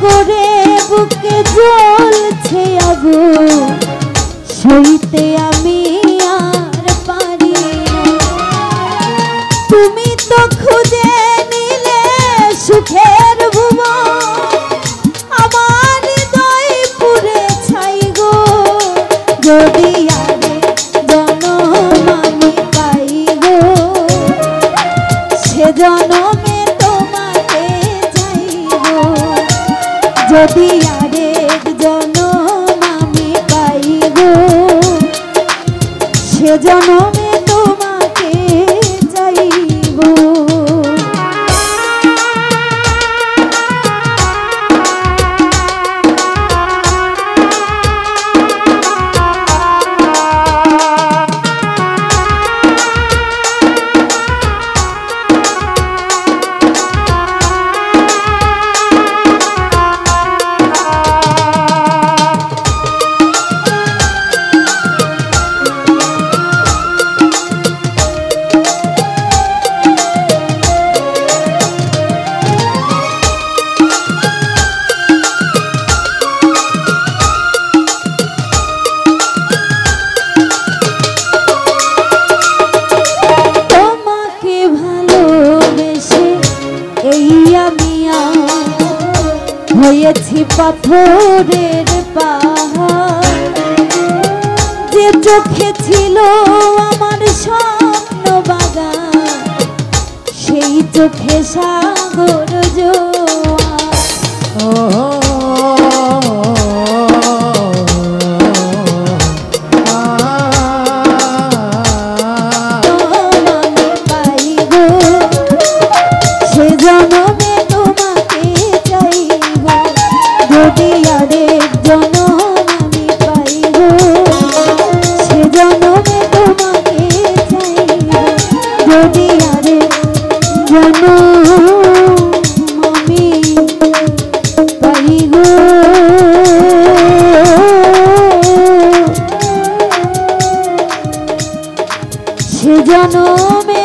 করে বুকে জ্বলছে আগুন, সইতে আমি আর পারি না। তুমি তো খুঁজে নিলে সুখের ভুবন, আমার হৃদয় পুড়ে ছাই গো। যদি আরে জনম আমি পাই গো, সে জনমে তোমাকে চাইব। যদি আরেক জনম আমি পাই গো, সে জনমে তোমাকে চাইব। হয়েছি পাথরের পাহাড়, যে চোখে ছিল আমার স্বপ্ন বাগান, সেই চোখে সাগর জোয়ার। যদি আরেক জনম আমি পাই গো, সে জনমে তোমাকে চাইব। যদি আরেক জনম আমি পাই গো, সে জনমে